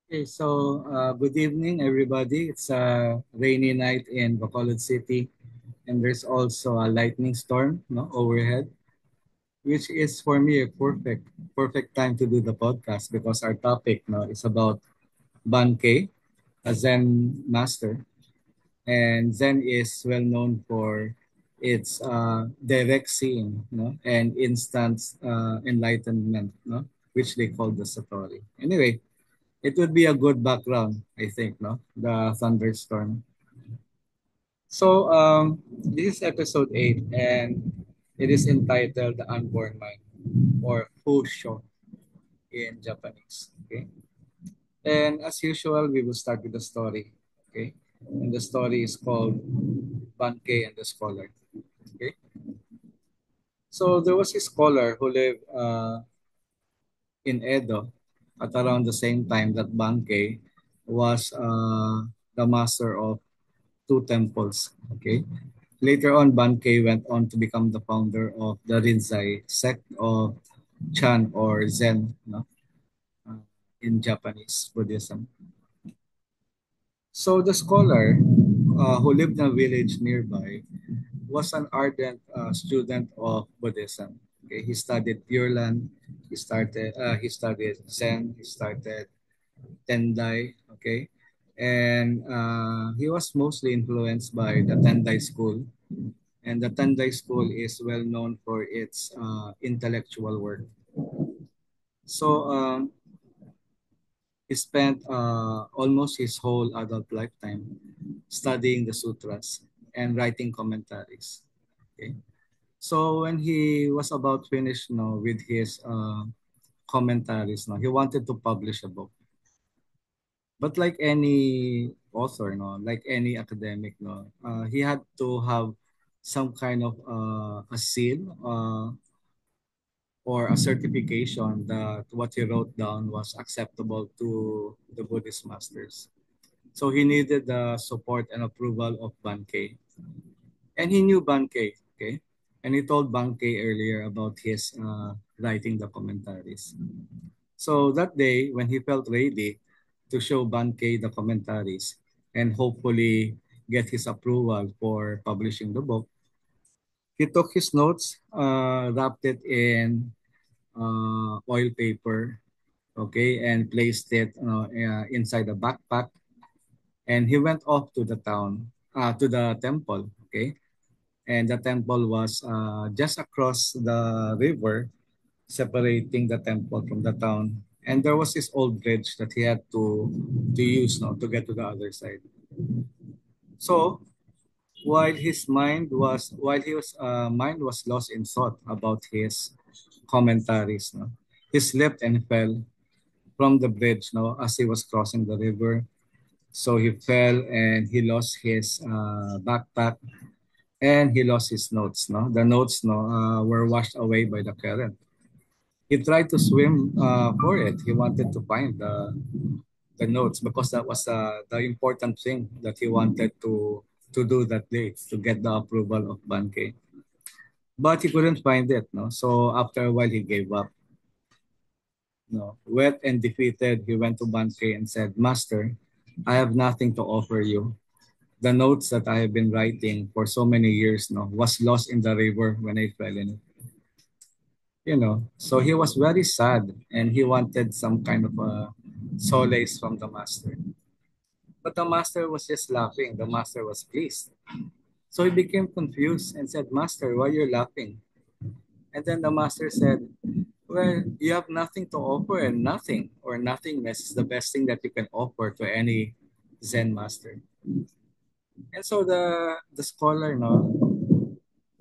Okay, so good evening, everybody. It's a rainy night in Bacolod City, and there's also a lightning storm, no, overhead, which is for me a perfect time to do the podcast because our topic, no, is about Bankei, a Zen master, and Zen is well known for its direct seeing, no, and instant enlightenment, no, which they call the Satori. Anyway, it would be a good background, I think, no? The thunderstorm. So, this is episode 8, and it is entitled The Unborn Mind, or Fusho in Japanese. Okay. And as usual, we will start with the story. Okay. And the story is called Bankei and the Scholar. Okay. So, there was a scholar who lived in Edo at around the same time that Bankei was the master of two temples. Okay. Later on, Bankei went on to become the founder of the Rinzai sect of Chan or Zen, no? uh, in Japanese Buddhism. So the scholar who lived in a village nearby was an ardent student of Buddhism. Okay, he studied Pure Land. He studied Zen. He started Tendai. Okay, and he was mostly influenced by the Tendai school. And the Tendai school is well known for its intellectual work. So he spent almost his whole adult lifetime studying the sutras and writing commentaries. Okay. So when he was about finished, with his commentaries, he wanted to publish a book. But like any author, like any academic, he had to have some kind of a seal or a certification that what he wrote down was acceptable to the Buddhist masters. So he needed the support and approval of Bankei. And he knew Bankei, okay? And he told Bankei earlier about his writing the commentaries. So that day, when he felt ready to show Bankei the commentaries and hopefully get his approval for publishing the book, he took his notes, wrapped it in oil paper, okay, and placed it inside a backpack. And he went off to the town, to the temple, okay. And the temple was just across the river, separating the temple from the town. And there was this old bridge that he had to use now to get to the other side. So while his mind was lost in thought about his commentaries, no, he slipped and fell from the bridge, no, as he was crossing the river. So he fell and he lost his backpack and he lost his notes. No, the notes were washed away by the current. He tried to swim for it. He wanted to find the notes because that was the important thing that he wanted to do that day to get the approval of Bankei. But he couldn't find it. No, so after a while he gave up. No, wet and defeated, he went to Bankei and said, "Master, I have nothing to offer you. The notes that I have been writing for so many years now was lost in the river when I fell in it." So he was very sad and he wanted some kind of a solace from the master. But the master was just laughing. The master was pleased. So he became confused and said, "Master, why you're laughing?" And then the master said, "Well, you have nothing to offer, and nothing or nothingness is the best thing that you can offer to any Zen master." And so the scholar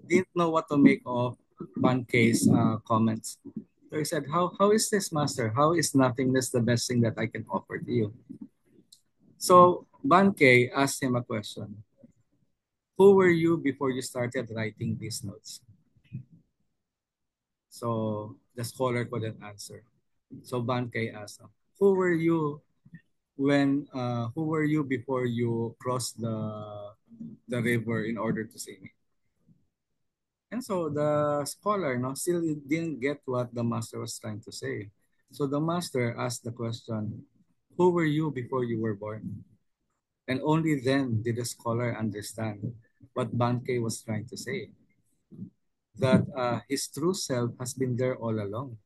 didn't know what to make of Bankei's comments. So he said, how is this, master? How is nothingness the best thing that I can offer to you? So Bankei asked him a question. Who were you before you started writing these notes? So the scholar couldn't answer. So Bankei asked him, who were you before you crossed the river in order to see me? And so the scholar still didn't get what the master was trying to say. So the master asked the question, Who were you before you were born? And only then did the scholar understand what Bankei was trying to say, that his true self has been there all along.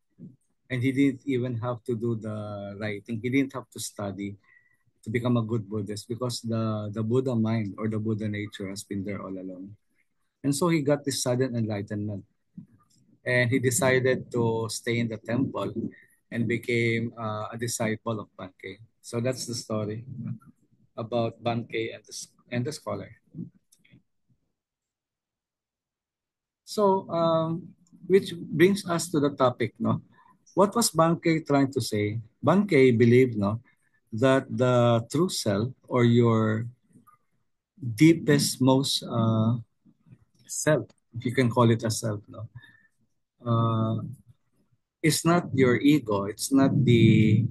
And he didn't even have to do the writing. He didn't have to study to become a good Buddhist because the Buddha mind or the Buddha nature has been there all along. And so he got this sudden enlightenment. And he decided to stay in the temple and became a disciple of Bankei. So that's the story about Bankei and the scholar. So, which brings us to the topic, no? What was Bankei trying to say? Bankei believed, no, that the true self or your deepest, most self, if you can call it a self, no, uh, it's not your ego. It's not the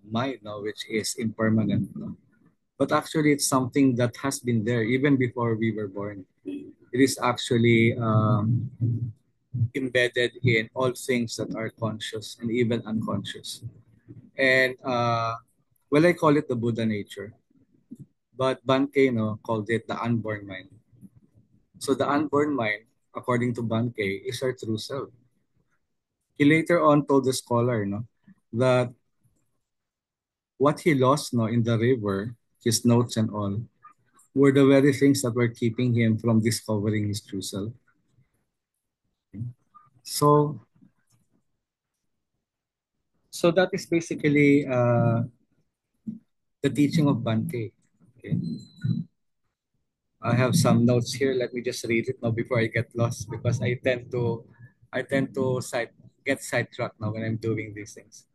mind, no, which is impermanent, no. But actually, it's something that has been there even before we were born. It is actually embedded in all things that are conscious and even unconscious. And well, I call it the Buddha nature, but Bankei no, called it the unborn mind. So the unborn mind, according to Bankei, is our true self. He later on told the scholar no, that what he lost no, in the river, his notes and all, were the very things that were keeping him from discovering his true self. So, so that is basically the teaching of Bankei. Okay. I have some notes here. Let me just read it now before I get lost because I tend to get sidetracked now when I'm doing these things.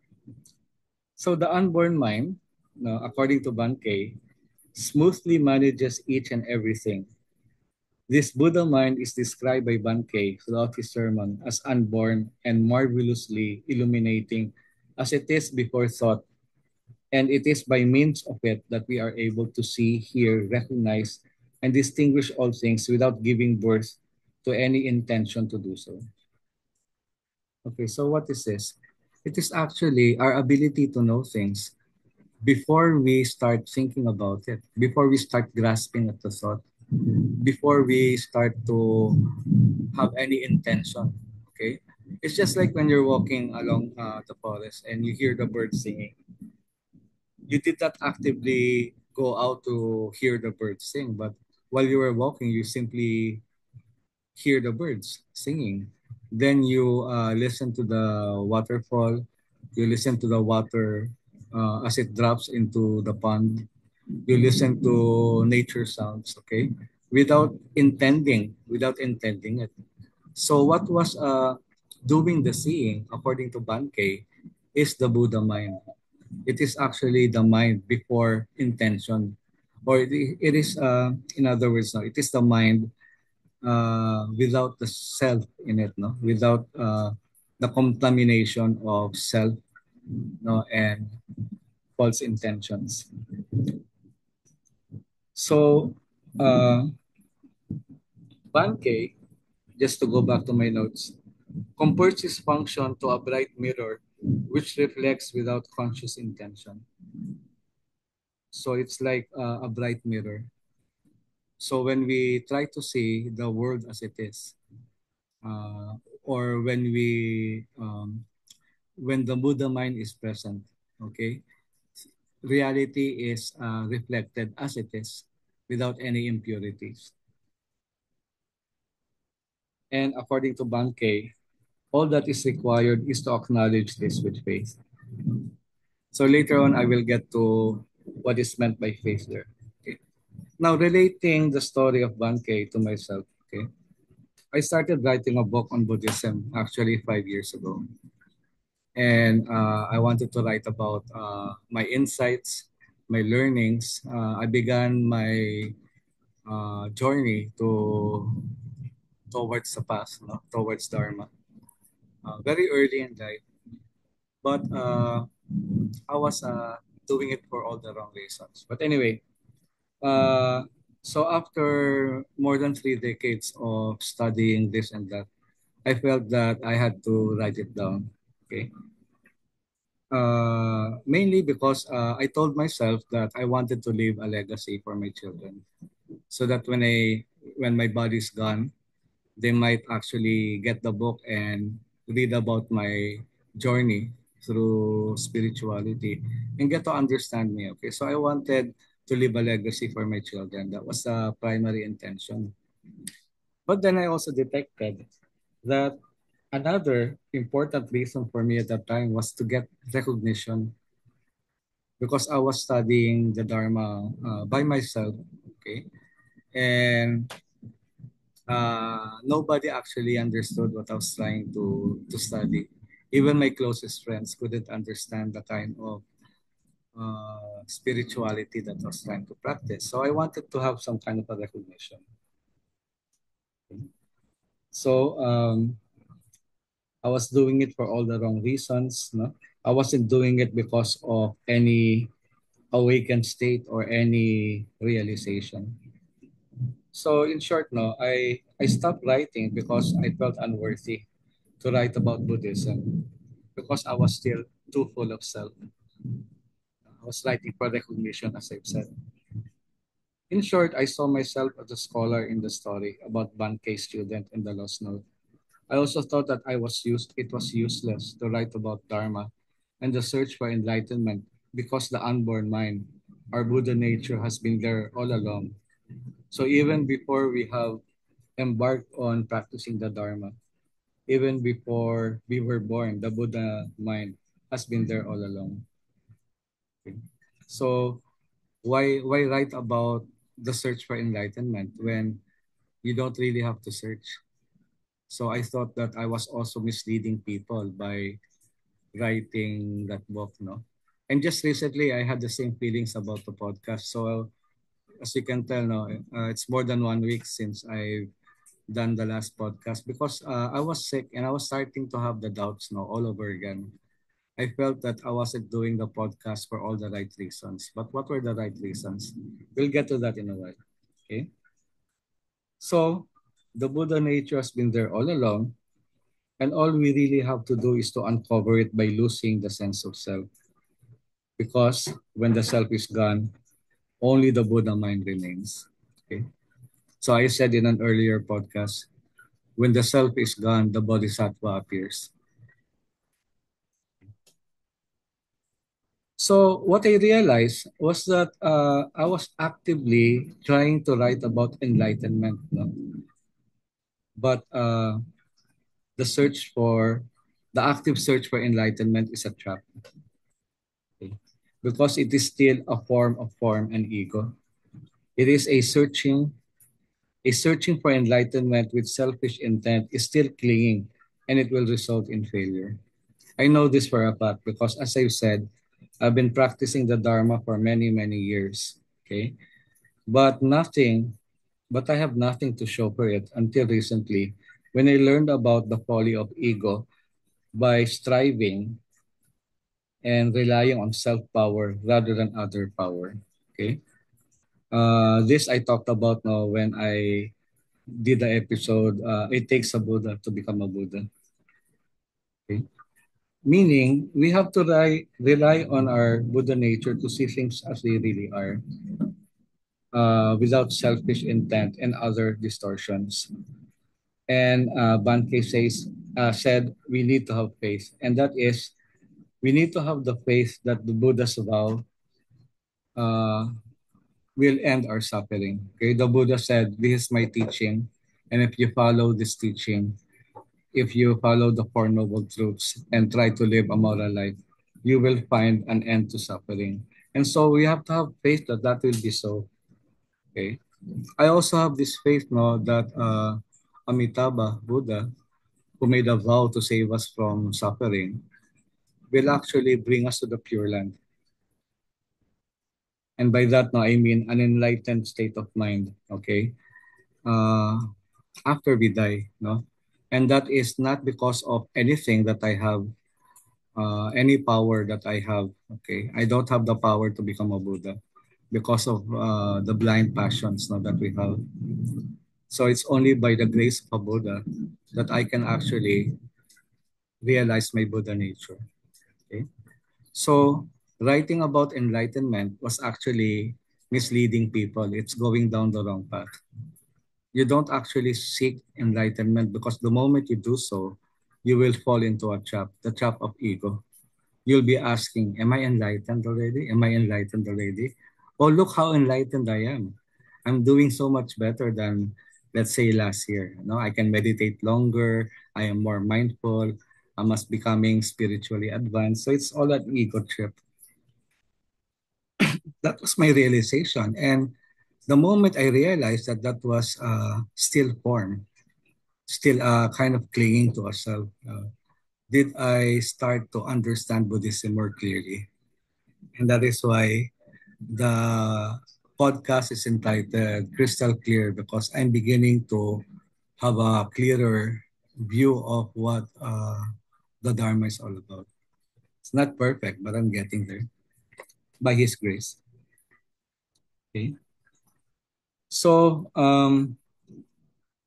So the unborn mind, no, according to Bankei, smoothly manages each and everything. This Buddha mind is described by Bankei throughout his sermon as unborn and marvelously illuminating as it is before thought, and it is by means of it that we are able to see, hear, recognize, and distinguish all things without giving birth to any intention to do so. Okay, so what is this? It is actually our ability to know things before we start thinking about it, before we start grasping at the thought, before we start to have any intention. Okay, it's just like when you're walking along the forest and you hear the birds singing. You did not actively go out to hear the birds sing, but while you were walking, you simply hear the birds singing. Then you listen to the waterfall, you listen to the water as it drops into the pond, you listen to nature sounds, okay, without intending it. So what was doing the seeing, according to Bankei, is the Buddha mind. It is actually the mind before intention, or it is, in other words, no, it is the mind without the self in it, no, without the contamination of self, no, and false intentions. So, Bankei, just to go back to my notes, compares its function to a bright mirror which reflects without conscious intention. So it's like a bright mirror. So when we try to see the world as it is, uh, or when the Buddha mind is present, okay, reality is reflected as it is, without any impurities. And according to Bankei, all that is required is to acknowledge this with faith. So later on, I will get to what is meant by faith there. Okay. Now, relating the story of Bankei to myself, okay, I started writing a book on Buddhism actually 5 years ago. And I wanted to write about my insights, my learnings. I began my journey towards the past, no? Towards Dharma, very early in life. But I was doing it for all the wrong reasons. But anyway, uh, so after more than 3 decades of studying this and that, I felt that I had to write it down. Okay. Mainly because I told myself that I wanted to leave a legacy for my children, so that when my body's gone, they might actually get the book and read about my journey through spirituality and get to understand me. Okay, so I wanted to leave a legacy for my children. That was the primary intention. But then I also detected that another important reason for me at that time was to get recognition, because I was studying the Dharma by myself. Okay, and nobody actually understood what I was trying to study. Even my closest friends couldn't understand the kind of spirituality that I was trying to practice. So I wanted to have some kind of a recognition. So I was doing it for all the wrong reasons. No, I wasn't doing it because of any awakened state or any realization. So in short, no, I stopped writing because I felt unworthy to write about Buddhism, because I was still too full of self. I was writing for recognition, as I've said. In short, I saw myself as a scholar in the story about Bankei's student in the Lost Note. I also thought that it was useless to write about Dharma and the search for enlightenment, because the unborn mind, our Buddha nature, has been there all along. So even before we have embarked on practicing the Dharma, even before we were born, the Buddha mind has been there all along. Okay. So why write about the search for enlightenment when you don't really have to search? So I thought that I was also misleading people by writing that book, no? And just recently, I had the same feelings about the podcast. So as you can tell, no, it's more than 1 week since I've done the last podcast, because I was sick and I was starting to have the doubts now all over again. I felt that I wasn't doing the podcast for all the right reasons. But what were the right reasons? We'll get to that in a while. Okay. So the Buddha nature has been there all along, and all we really have to do is to uncover it by losing the sense of self. Because when the self is gone, only the Buddha mind remains. Okay. So I said in an earlier podcast, when the self is gone, the bodhisattva appears. So what I realized was that I was actively trying to write about enlightenment, no? But the search for the active search for enlightenment is a trap, okay? Because it is still a form of form and ego. It is a searching for enlightenment with selfish intent is still clinging, and it will result in failure. I know this for a fact because, as I've said, I've been practicing the Dharma for many, many years. Okay. But nothing, but I have nothing to show for it until recently, when I learned about the folly of ego by striving and relying on self power rather than other power. Okay. This I talked about now when I did the episode, It Takes a Buddha to Become a Buddha. Okay. Meaning, we have to rely on our Buddha nature to see things as they really are, without selfish intent and other distortions. And Bankei said we need to have faith, and that is, we need to have the faith that the Buddha's vow uh, will end our suffering. Okay, the Buddha said, "This is my teaching, and if you follow this teaching, if you follow the Four Noble Truths and try to live a moral life, you will find an end to suffering." And so we have to have faith that that will be so. Okay. I also have this faith, no, that Amitabha Buddha, who made a vow to save us from suffering, will actually bring us to the Pure Land. And by that, no, I mean an enlightened state of mind. Okay. Uh, After we die, no, and that is not because of anything that I have, any power that I have. Okay, I don't have the power to become a Buddha because of the blind passions, no, that we have. So it's only by the grace of a Buddha that I can actually realize my Buddha nature. Okay. So writing about enlightenment was actually misleading people. It's going down the wrong path. You don't actually seek enlightenment because the moment you do so, you will fall into a trap, the trap of ego. You'll be asking, am I enlightened already? Am I enlightened already? Oh, look how enlightened I am. I'm doing so much better than, let's say, last year. No, I can meditate longer. I am more mindful. I must becoming spiritually advanced. So it's all an ego trip. That was my realization. And the moment I realized that that was still form, still kind of clinging to a self, did I start to understand Buddhism more clearly. And that is why the podcast is entitled Crystal Clear because I'm beginning to have a clearer view of what the Dharma is all about. It's not perfect, but I'm getting there by His grace. Okay. So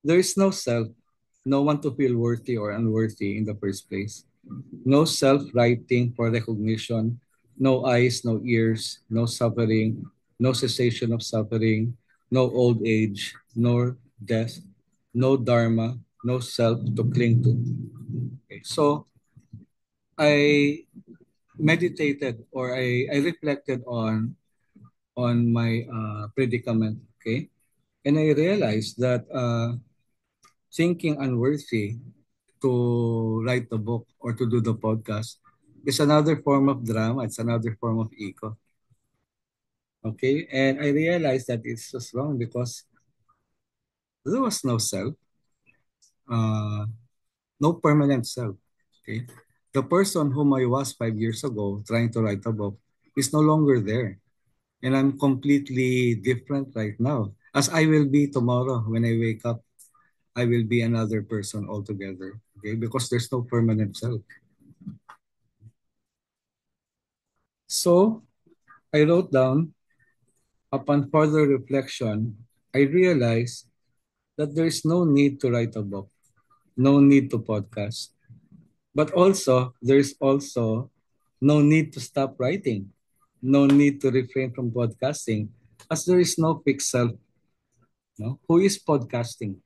there is no self, no one to feel worthy or unworthy in the first place. No self writing for recognition, no eyes, no ears, no suffering, no cessation of suffering, no old age, no death, no dharma, no self to cling to. Okay. So I meditated or I reflected on my predicament. Okay. And I realized that thinking unworthy to write the book or to do the podcast is another form of drama. It's another form of ego. Okay. And I realized that it's just wrong because there was no self, uh, no permanent self. Okay. The person whom I was 5 years ago trying to write a book is no longer there. And I'm completely different right now. As I will be tomorrow when I wake up, I will be another person altogether. Okay. Because there's no permanent self. So I wrote down, upon further reflection, I realized that there is no need to write a book, no need to podcast, but also there's also no need to stop writing, no need to refrain from podcasting, as there is no fixed self. No? Who is podcasting?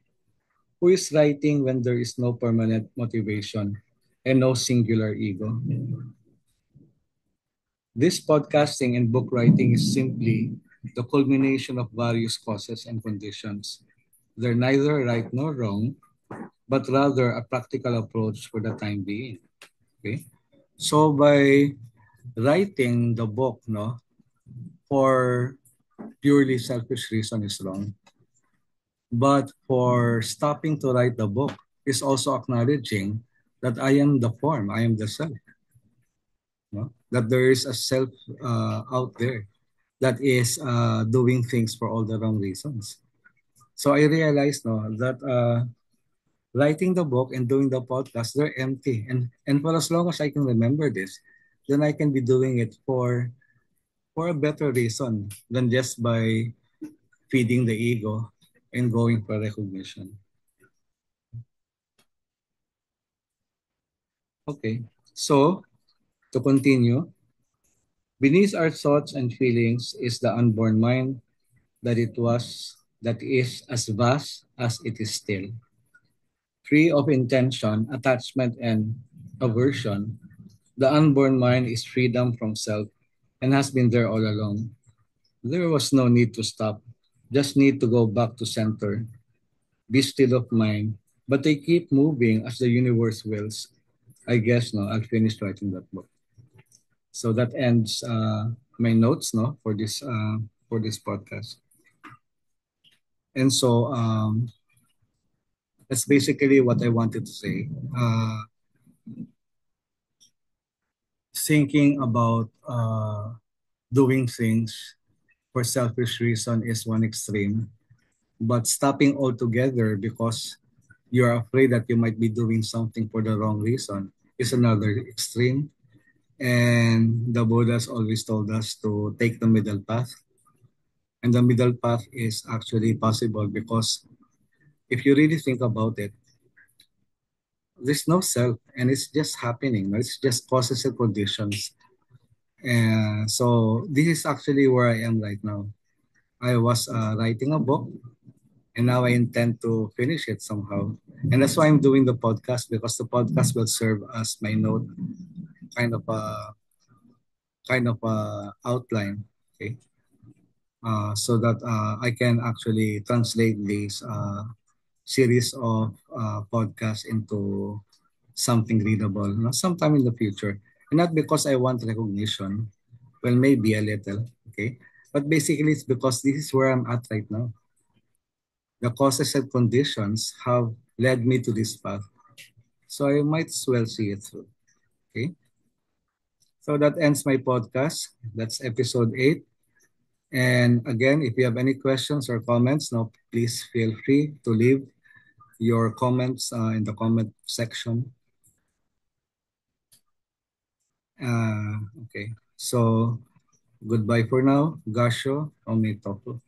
Who is writing when there is no permanent motivation and no singular ego? This podcasting and book writing is simply the culmination of various causes and conditions. They're neither right nor wrong, but rather a practical approach for the time being. Okay? So by writing the book, no, for purely selfish reason is wrong. But for stopping to write the book is also acknowledging that I am the form, I am the self. No? That there is a self out there that is doing things for all the wrong reasons. So I realized no, that writing the book and doing the podcast, they're empty. And for as long as I can remember this, then I can be doing it for a better reason than just by feeding the ego and going for recognition. Okay. So to continue, beneath our thoughts and feelings is the unborn mind that is as vast as it is still. Free of intention, attachment, and aversion, the unborn mind is freedom from self and has been there all along. There was no need to stop, just need to go back to center, be still of mind. But they keep moving as the universe wills. I guess no, I'll finish writing that book. So that ends my notes no for this podcast. And so that's basically what I wanted to say. Thinking about doing things for selfish reason is one extreme, but stopping altogether because you're afraid that you might be doing something for the wrong reason is another extreme. And the Buddhas always told us to take the middle path. And the middle path is actually possible because if you really think about it, there's no self and it's just happening. It's just causes and conditions. And so this is actually where I am right now. I was writing a book, and now I intend to finish it somehow. And that's why I'm doing the podcast, because the podcast will serve as my note, kind of a outline, okay, so that I can actually translate this series of podcasts into something readable, sometime in the future. And not because I want recognition, well, maybe a little, okay, but basically it's because this is where I'm at right now. The causes and conditions have led me to this path. So I might as well see it through. Okay. So that ends my podcast. That's episode 8. And again, if you have any questions or comments, no, please feel free to leave your comments in the comment section. Okay. So goodbye for now. Gasho, omitopo.